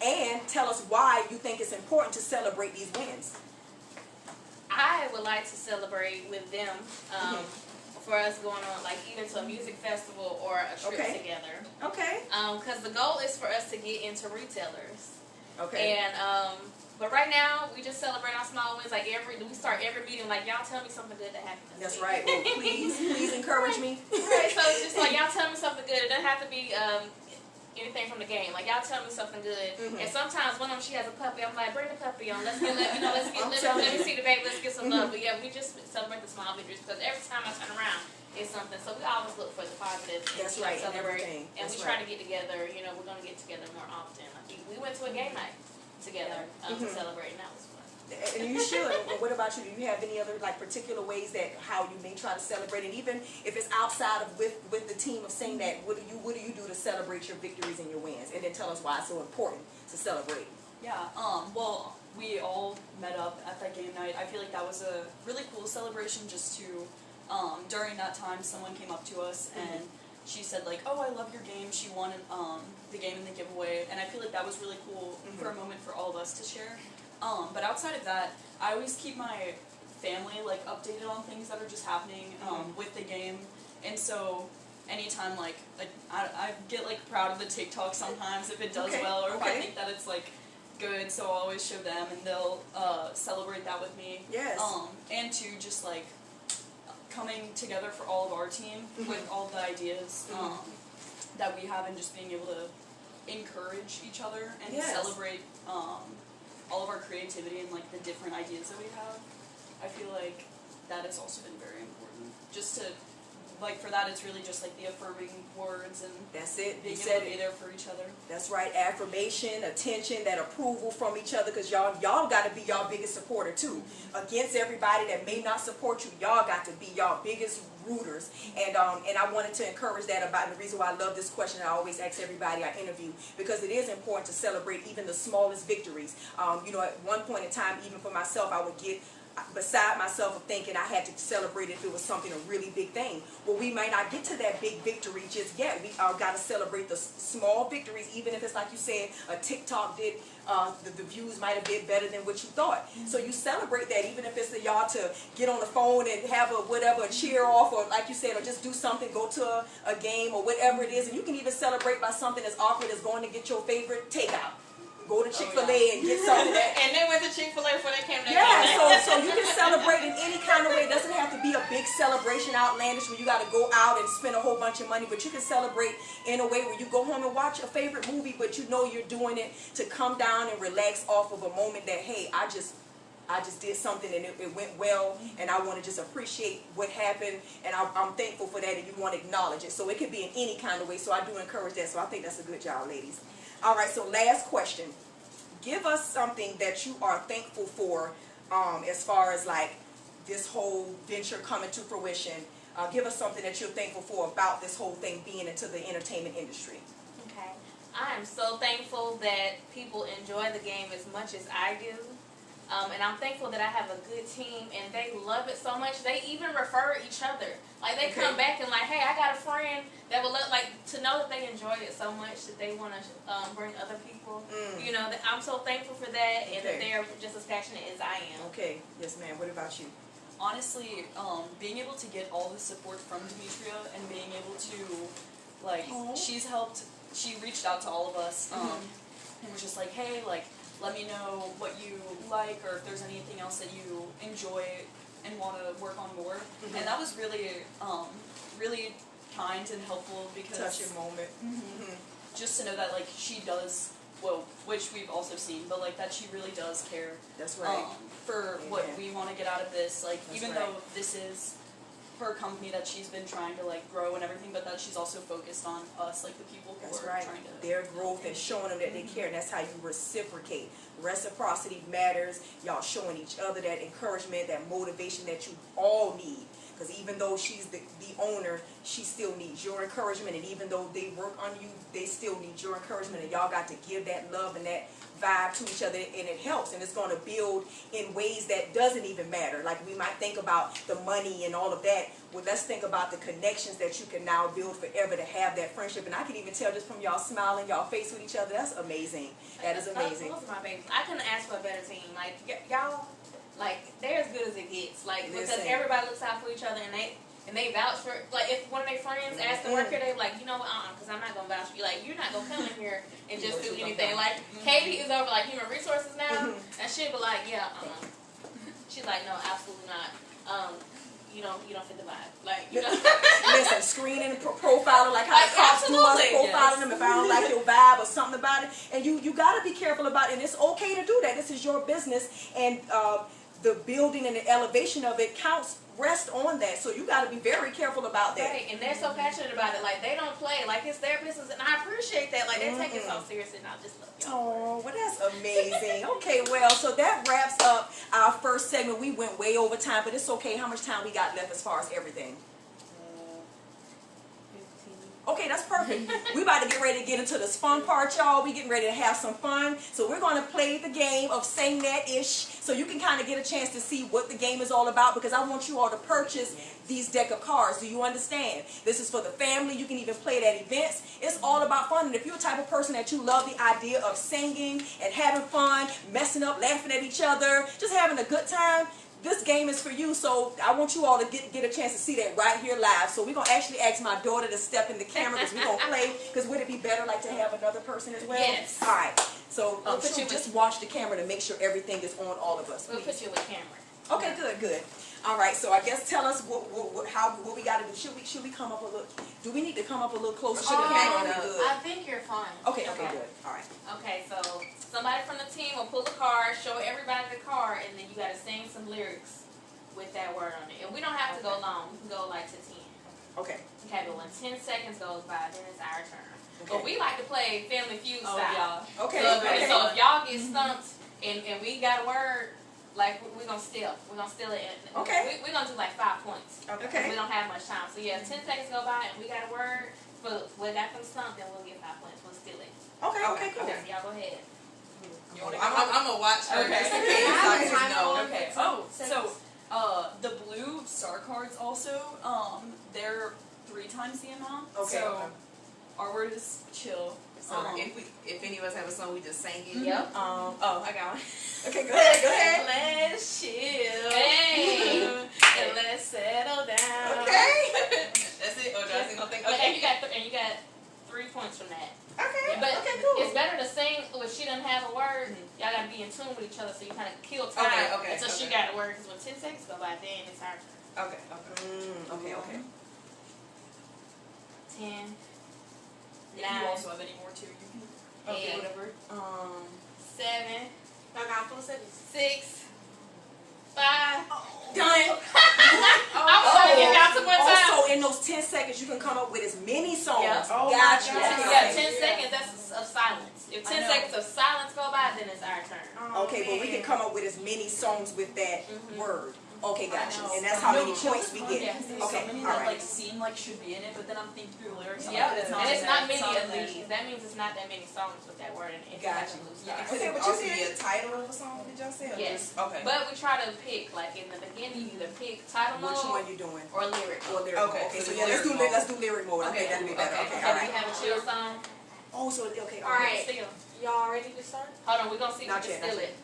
And tell us why you think it's important to celebrate these wins.
I would like to celebrate with them. For us going on, like, either to a music festival or a trip together.
Okay.
Because the goal is for us to get into retailers.
Okay.
And but right now we just celebrate our small wins. Like we start every meeting like, y'all tell me something good that happened.
That's right. Well, please encourage me.
Right. So it's just like, y'all tell me something good. It doesn't have to be anything from the game. Like, y'all tell me something good. And sometimes one of them, she has a puppy. I'm like, bring the puppy on. Let's get let me see the baby. Let's get some love. But yeah, we just celebrate the small victories, because every time I turn around, it's something. So we always look for the positive.
That's right.
Celebrate. And
That's
we try to get together. You know, we're gonna get together more often. We went to a game night together to celebrate, and that was fun.
And you should. And what about you? Do you have any other particular ways that how you may try to celebrate? And even if it's outside of with the team of saying that, what do you do to celebrate your victories and your wins? And then tell us why it's so important to celebrate.
Yeah, well, we all met up at that game night. I feel like that was a really cool celebration, just to, during that time, someone came up to us and she said, like, oh, I love your game. She won the game in the giveaway, and I feel like that was really cool for a moment for all of us to share. But outside of that, I always keep my family, like, updated on things that are just happening with the game, and so anytime, like, I get, like, proud of the TikTok sometimes if it does well, or if I think that it's, like, good, so I'll always show them, and they'll celebrate that with me.
Yes.
And to just, like, coming together for all of our team with all the ideas that we have, and just being able to encourage each other and celebrate all of our creativity and, like, the different ideas that we have. I feel like that has also been very important. Just to, like, for that, it's really just, like, the affirming words and
that's it.
being able to be there for each other.
That's right. Affirmation, attention, that approval from each other, because y'all got to be y'all biggest supporter too. Against everybody that may not support you, y'all got to be y'all biggest rooters. And I wanted to encourage that about, and the reason why I love this question, I always ask everybody I interview, because it is important to celebrate even the smallest victories. You know, at one point in time, even for myself, I would get beside myself of thinking I had to celebrate if it was something, a really big thing. Well, we might not get to that big victory just yet. We got to celebrate the small victories, even if it's like you said, a TikTok did, the views might have been better than what you thought. So you celebrate that, even if it's the y'all to get on the phone and have a cheer off, or like you said, or just do something, go to a game or whatever it is. And you can even celebrate by something as awkward as going to get your favorite takeout. go to Chick-fil-A and get something that.
And they went to Chick-fil-A before they came to
Yeah, so you can celebrate in any kind of way. It doesn't have to be a big celebration, outlandish, where you got to go out and spend a whole bunch of money. But you can celebrate in a way where you go home and watch a favorite movie, but you know you're doing it to come down and relax off of a moment that, hey, I just did something and it went well, and I want to just appreciate what happened, and I'm thankful for that, and you want to acknowledge it. So it could be in any kind of way. So I do encourage that. So I think that's a good job, ladies. All right. So last question. Give us something that you are thankful for, as far as like this whole venture coming to fruition. Give us something that you're thankful for about this whole thing being into the entertainment industry.
Okay. I am so thankful that people enjoy the game as much as I do. And I'm thankful that I have a good team and they love it so much. They even refer each other. Like they come back and like, hey, I got a friend that would love, like, to know that they enjoy it so much that they want to bring other people. You know, that I'm so thankful for that, and that they're just as passionate as I am.
Okay. Yes, ma'am. What about you?
Honestly, being able to get all the support from Demetria and being able to, like, she reached out to all of us and was just like, hey, like, let me know what you like, or if there's anything else that you enjoy and want to work on more. And that was really, really kind and helpful, because
Touching moment.
just to know that, like, she does, well, which we've also seen, but like that she really does care.
That's right.
For what we want to get out of this, like,
That's
even
right.
though this is her company that she's been trying to like grow and everything, but that she's also focused on us, like the people who
That's
are
right.
trying to
Their growth and showing them that they care. And that's how you reciprocate. Reciprocity matters. Y'all showing each other that encouragement, that motivation that you all need. Because even though she's the owner, she still needs your encouragement. And even though they work on you, they still need your encouragement. And y'all got to give that love and that vibe to each other, and it helps, and it's going to build in ways that doesn't even matter. Like, we might think about the money and all of that. Well, let's think about the connections that you can now build forever to have that friendship. And I can even tell just from y'all smiling y'all face with each other, that's amazing. That is amazing.
Those are my babies. I couldn't ask for a better team. Like, y'all, like, they're as good as it gets. Like, because
Listen.
everybody looks out for each other, and they vouch for, like, if one of their friends asks to work here, they be like, you know what, because I'm not going to vouch for you. Like, you're not going to come in here and just do anything. Like, Katie is over, like, human resources now, and she'll be like, yeah, She's like, no, absolutely not. You don't fit the vibe. Like, you know.
Listen, screening, profiling, like how the cops do us, profiling them if I don't like your vibe or something about it. And you got to be careful about it, and it's okay to do that. This is your business, and the building and the elevation of it counts. Rest on that, so you got to be very careful about that.
Right, and they're so passionate about it. Like, they don't play. Like, it's their business, and I appreciate that. Like, they're taking it so seriously, and I just love y'all.
Oh, well, that's amazing. Okay, well, so that wraps up our first segment. We went way over time, but it's okay. How much time we got left as far as everything? Okay, that's perfect. We about to get ready to get into this fun part, y'all. We getting ready to have some fun. So we're going to play the game of Sing That-ish, so you can kind of get a chance to see what the game is all about, because I want you all to purchase these deck of cards. Do you understand? This is for the family. You can even play it at events. It's all about fun. And if you're the type of person that you love the idea of singing and having fun, messing up, laughing at each other, just having a good time, this game is for you. So I want you all to get a chance to see that right here live. So we're going to actually ask my daughter to step in the camera, because we're going to play. Because would it be better like to have another person as well?
Yes.
All right. So just watch the camera to make sure everything is on all of us.
We'll
Please.
put you with camera.
Okay, good. All right, so I guess tell us what we got to do. Should we come up a little? Do we need to come up a little closer to the camera? Or we good?
I think you're fine.
Okay, good. All right.
Okay, so somebody from the team will pull a card, show everybody the card, and then you got to sing some lyrics with that word on it. And we don't have to go long. We can go like to 10.
Okay.
Okay, but when 10 seconds goes by, then it's our turn.
Okay.
But we like to play Family Feud style.
yeah.
Okay.
So if y'all get stumped and we got a word, like, we're going to steal. We're going to steal it.
Okay.
We're going to do like 5 points.
Okay.
We don't have much time. So, yeah, 10 seconds go by and we got a word. But we got them stumped, then we'll get 5 points. We'll steal it.
Okay, cool.
Okay, y'all go ahead.
I'm gonna watch her.
Okay.
Just in case I know.
Okay. So the blue star cards also, they're 3 times the amount.
Okay.
So our word is chill.
So if any of us have a song, we just sing it.
Yep.
I got one.
Okay, go ahead.
Let's chill.
Hey. And let's settle down.
Okay.
That's it. Or do I sing something?
And
Okay.
you got 3 points from that.
Okay.
But
Okay, cool.
it's better to sing if she doesn't have a word. Y'all gotta be in tune with each other so you kind of kill time until she got a word. Because when 10 seconds go by, then it's our turn.
Okay.
Okay.
10,
If
9,
you also have any more too, you can.
Okay.
Whatever.
7,
I got 4 seconds.
6, 5.
Done.
I'm trying to give y'all some more time.
Also, in those 10 seconds, you can come up with as many songs.
Yeah.
Oh,
Got
my
you.
God.
Yeah, 10 seconds, that's of silence. If
I
10
know.
seconds of silence go by, then it's our turn.
Okay, but we can come up with as many songs with that word. Okay, got you.
I know.
And that's how many
No,
points we get.
Yes.
There's
Okay,
so many
all
that
right.
like seem like should be in it, but then I'm thinking through the lyrics. I'm
Yep,
like, it's not
and it's
in
not
there.
many
It's not
of
in there.
these. That means it's not that many songs with that word in it. If you
Got
have to
you.
lose
Yeah,
stars.
could
Okay,
it
what you
also
said?
be a title of a song that y'all said? Or
Yes.
just- Okay.
But we try to pick, like in the beginning, you either pick title
Which one
mode
you doing?
or lyric
Or
mode.
lyric mode.
Okay,
Okay,
so
so yeah, let's do
lyric
lyric mode. I think that'd be better. Okay,
So
all
we
right.
have a chill song.
Oh, so okay,
All right, still.
Y'all ready to start?
Hold on, we're gonna see if
Not
we can
yet,
steal
not
it.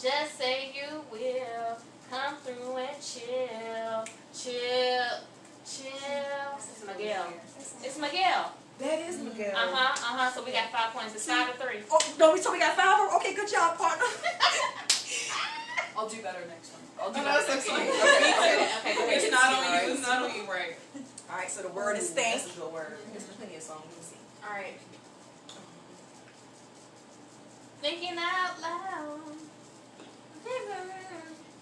Just say you will come through and chill. It's Miguel. It's Miguel.
That is Miguel.
So we got 5 points. It's 5 to 3.
Oh, no, so we got 5. Okay, good job, partner.
I'll do better next one. I'll do
Oh, no,
better
it's
next
okay.
one.
Okay, go
It's
ahead.
not on you. It's not on you, right?
All right, so the word is think.
That's a good word. There's plenty of songs. Let me see.
All right. Thinking out loud.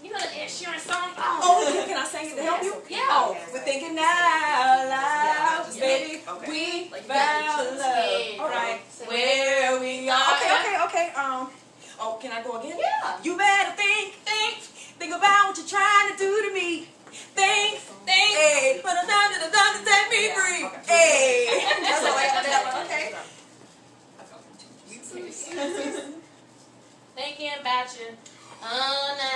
You know the Ed Sheeran song?
Oh, can I sing it to help you?
Yeah.
Oh, we're thinking out loud,
Yeah,
baby.
okay.
We
Like
found love.
Yeah.
All right,
So
where we are. Okay. Oh, can I go again?
Yeah.
You better think about what you're trying to do to me. Think. Hey, put a down to the done to set me free.
Okay.
Hey, that's all I got that one. Okay.
Thinking about you. Oh, no.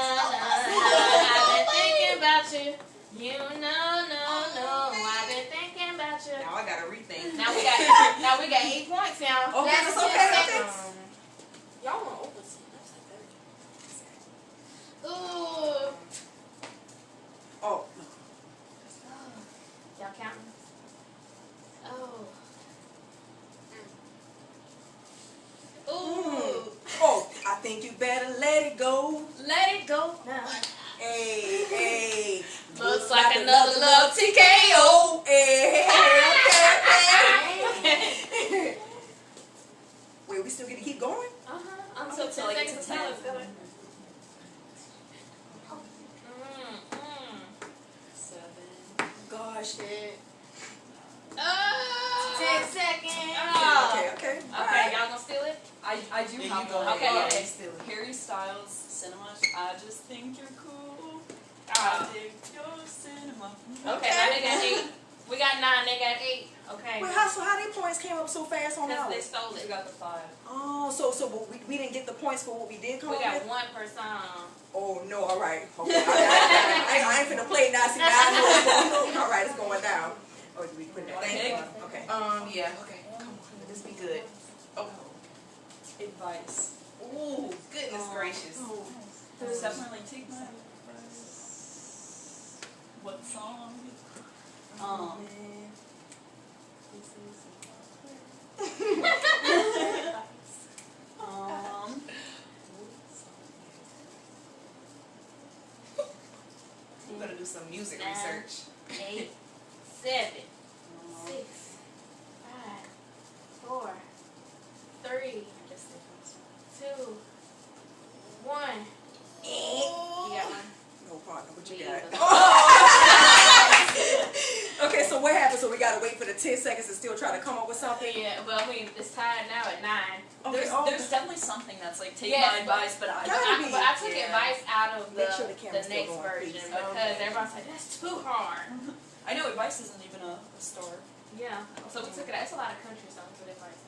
I've been thinking about you. You know, no. I've been thinking about you.
Now I gotta rethink.
Now we got 8 points, y'all.
Okay,
That's
that's
10
okay,
seconds.
Y'all want open some.
Ooh.
Oh,
Y'all counting? Oh. Ooh.
oh, I think you better let it go.
Let it go now.
Hey.
Looks like another love TKO.
Hey, okay. Wait, we still get to keep going?
Until 10
Until like
seconds
it's
of silence.
10.
Go ahead.
7.
Gosh.
Oh, 10 seconds.
Okay.
Okay,
Alright.
y'all gonna steal it?
I do
Then
have
you go
one.
Okay,
ahead.
okay.
Still.
Harry Styles, Cinema. I just think you're cool.
Oh.
I dig your cinema.
Okay, now they got 8. We got 9, they got 8. Okay.
Wait, how they points came up so fast on
Because they
ours?
stole
You
it.
got the 5.
Oh, so we didn't get the points for what we did come
We
up
got
with?
1 per song.
Oh, no, all right. Okay, I ain't finna play now. See, now I know what's going on. All right, it's going down. Oh, we put that
Thank
thing
you.
on. Okay.
Yeah. Okay. Come on. Let this be good. Oh.
Advice.
Ooh. Goodness gracious.
There's definitely take my advice. What song?
We better do some music
9,
research.
8, 7, 6, 5, 4, 3, 2, 1. You got one?
No partner, what you
Me
got?
either.
Okay, so what happened? So we gotta wait for the 10 seconds to still try to come up with something?
Yeah, well, I mean, it's tied now at 9.
Okay,
There's definitely something that's like take
Yes,
my advice, but I
Gotta
don't.
be.
But I took
Yeah.
advice out of
Make sure the camera's
the
still
next
going,
version
please.
because
Okay.
everyone's like, that's too hard.
I know advice isn't even a store.
Yeah. So we took it out. It's a lot of country songs with advice.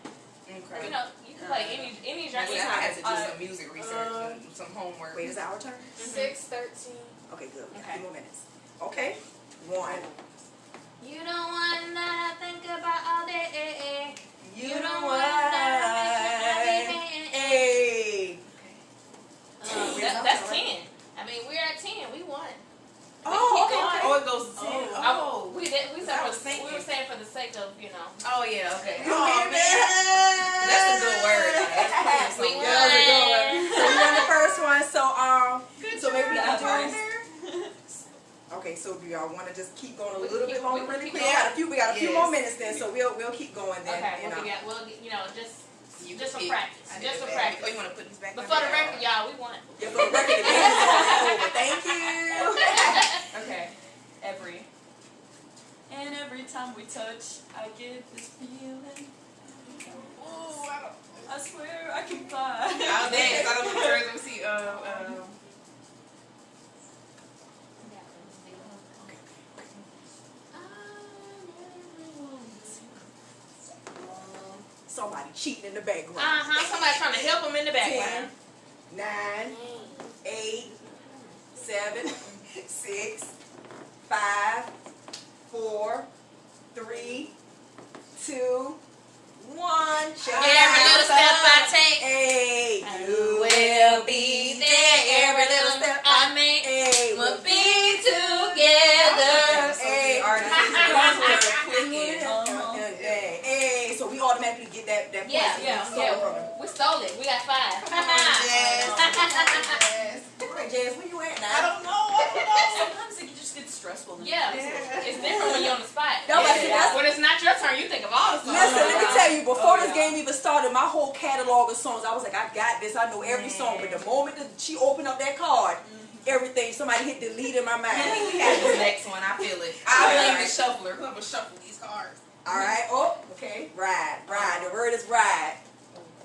Okay.
You know, you can play any genre.
Yeah, I had to do
I-
some music research and do some homework.
Wait, is it our turn?
6:13.
Okay, good. We got
Okay.
2 more minutes. Okay. 1.
You don't wanna think about all day.
You
don't
know
want
what?
that.
Hey.
That's 10. I mean, we're at 10. We won.
Oh,
keep
okay,
going.
okay.
Oh, it goes to 10.
We
I was
were saying for the sake sake of, you know.
Oh yeah, okay.
You
Oh
hear
man,
that?
that's a good word. That's
We
playing
That was a good
won.
one. So we won the first one. So maybe we
That
can
was-
do. Okay, so do y'all want to just keep going a
We
little
can
bit
keep-
longer,
we can
really
keep
quick? We got a few
Yes.
more minutes then, so we'll keep going then.
Okay,
you know.
you know, just for
pick.
practice.
I did
Just
the
for
back.
practice.
Oh, you want to put these back?
But
on
for the
there?
record, y'all, we won.
Yeah, for the record, the game is already over. Thank you.
Okay. And every time we touch, I get this feeling.
Ooh,
I swear I can fly.
I'll dance. I don't know the words. Let me see.
Somebody cheating in the background.
Somebody trying to help him in the
10,
background.
9, 8, 7, 6, 5, 4, 3, 2, 1. Shake
Every
it
little
out.
step I take,
Hey,
you will be there. Every little step I make,
hey,
we'll be together.
Hey, hey, so we automatically get that point.
Yeah. We stole it. We got 5.
Yes.
All right, Jazz, where you at
I
now?
don't know.
Sometimes it just gets stressful.
Yeah, it's different when you're on the spot.
No, but see, that's-
When it's not your turn, you think of all the songs.
Listen, let me tell you, before
Oh,
this
yeah.
game even started, my whole catalog of songs, I was like, I got this. I know every song. But the moment that she opened up that card, everything, somebody hit delete in my mind.
We got this next one. I feel it. I blame the shuffler. Whoever shuffled these cards.
All right. Oh, okay. Ride. The word is ride.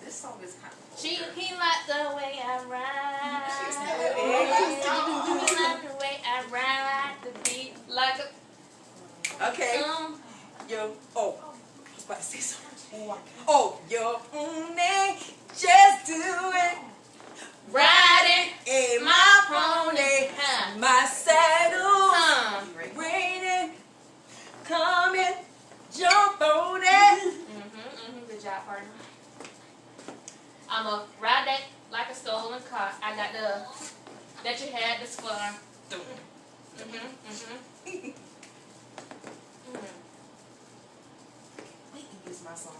This song is kind of.
He liked the way I ride.
Hey.
He liked the way I ride the beat like a
Okay. Yo. Oh, I was about to say something. Oh, yo. Just do it.
riding
Hey,
my
my
pony.
pony. My saddle.
You ready?
Raining. Coming. Jump on it.
Good job, partner. I'ma ride that like a stolen car. I got the that you had this fun.
Wait, this is my song.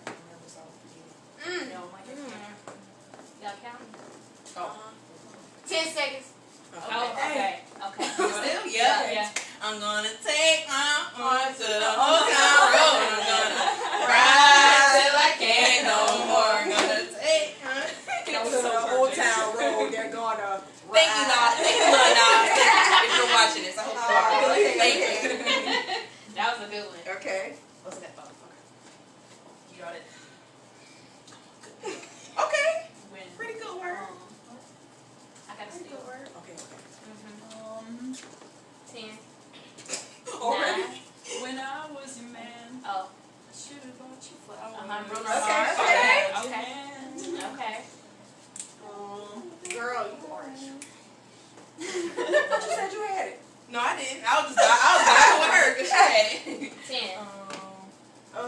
Remember song?
No, my
Y'all count?
Oh.
10 seconds.
Okay.
Okay.
Still? Yeah.
Yeah.
I'm gonna take my horse to the hometown road. I'm gonna ride till I can't no more. I'm gonna take my.
To the Old Town Road, they're gonna.
Thank you, Lord. Thank you, Lord. If you're watching this, I hope you are. Thank you.
That was a good one.
Okay.
Wasn't that fun? Okay.
You got it.
Okay.
Win.
Pretty good word.
I got a steal word.
Okay.
10.
Already?
9.
When I was your man,
Oh.
I should have bought you flowers.
Bruno
Okay,
Mars.
okay.
Okay.
Girl, you orange.
But you said you had it.
No, I didn't. I was vibing with her because she had it.
10. 9.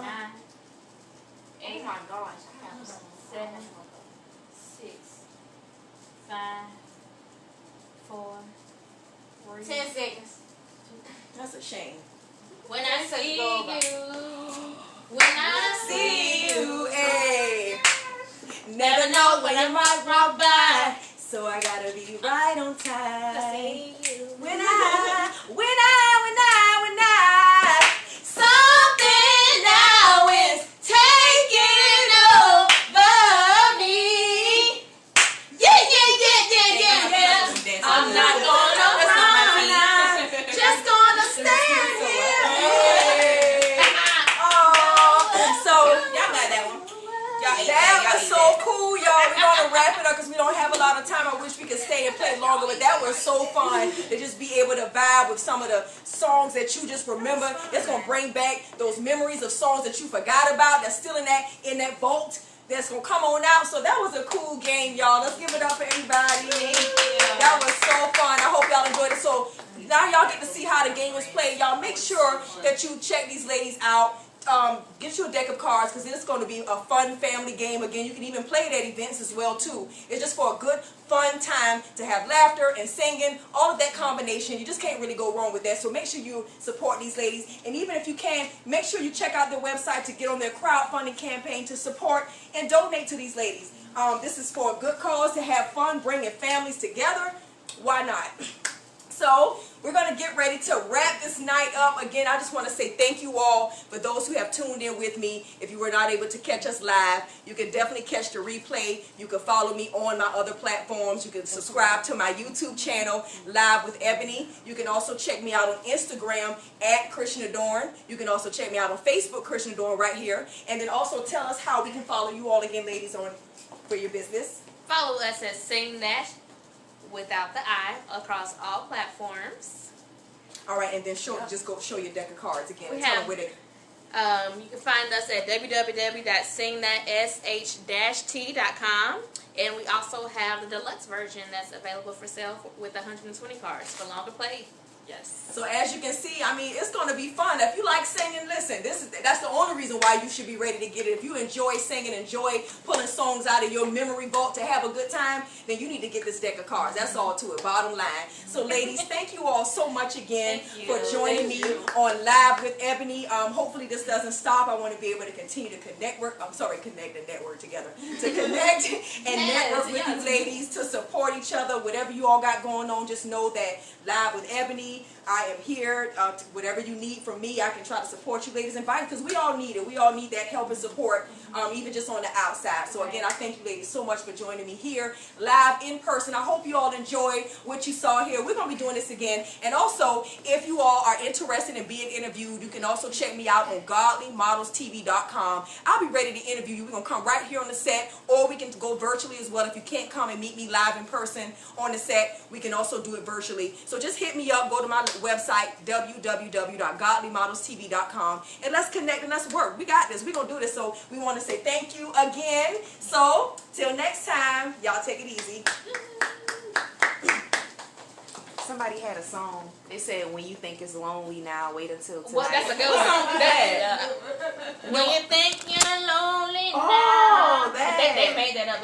8.
Oh my gosh.
7. 6. 5. 4. 3. 10 seconds.
That's a shame.
When I see
go
you,
by.
when I see you,
hey. Never know when you might walk by, so I gotta be right on time. When something now is taking over me. Yeah. I'm not gonna run, just gonna stand here. Oh, so
Y'all got that one. Y'all ate
that
y'all
was
ate
so cool, y'all. We're gonna wrap it up because we don't have a lot of time. I wish we could stay and play longer, but that was so fun to just be able to vibe with some of the songs that you just remember. It's gonna bring back those memories of songs that you forgot about that's still in that vault. That's gonna come on out. So that was a cool game, y'all. Let's give it up for everybody. That was so fun. I hope y'all enjoyed it. So now y'all get to see how the game is played. Y'all make sure that you check these ladies out. get you a deck of cards because it's going to be a fun family game. Again, you can even play it at events as well too. It's just for a good fun time to have laughter and singing, all of that combination. You just can't really go wrong with that. So make sure you support these ladies, and even if you can, make sure you check out their website to get on their crowdfunding campaign to support and donate to these ladies. This is for a good cause, to have fun, bringing families together. Why not? So we're going to get ready to wrap this night up. Again, I just want to say thank you all for those who have tuned in with me. If you were not able to catch us live, you can definitely catch the replay. You can follow me on my other platforms. You can subscribe to my YouTube channel, Live with Ebony. You can also check me out on Instagram at Christian Adorn. You can also check me out on Facebook, Christian Adorn, right here. And then also tell us how we can follow you all again, ladies, on for your business.
Follow us at Sing That without the I across all platforms.
All right, and then just go show your deck of cards again.
We
And tell
have-
them where they.
You can find us at www.singthatsh-t.com, and we also have the deluxe version that's available for sale with 120 cards for longer play.
Yes.
So as you can see, I mean, it's going to be fun. If you like singing, listen, that's the only reason why you should be ready to get it. If you enjoy singing, enjoy pulling songs out of your memory vault to have a good time, then you need to get this deck of cards. That's all to it, bottom line. So ladies, thank you all so much again
Thank you.
for joining me on Live with Ebony. Hopefully this doesn't stop. I want to be able to continue to connect and network together. To connect and network with you ladies, to support each other, whatever you all got going on, just know that Live with Ebony, I am here. Whatever you need from me, I can try to support you ladies and vice, because we all need it. We all need that help and support, even just on the outside. So again, I thank you ladies so much for joining me here live in person. I hope you all enjoyed what you saw here. We're going to be doing this again. And also, if you all are interested in being interviewed, you can also check me out on godlymodelstv.com. I'll be ready to interview you. We're going to come right here on the set, or we can go virtually as well. If you can't come and meet me live in person on the set, we can also do it virtually. So just hit me up. Go to my website, www.godlymodelstv.com, and let's connect and let's work. We got this. We're going to do this. So we want to say thank you again. So till next time, y'all take it easy.
Somebody had a song. They said, when you think it's lonely now, wait until tonight.
Well, that's a good
What song
one.
is that?
When you think you're lonely
Oh,
now.
that.
I think they made that up.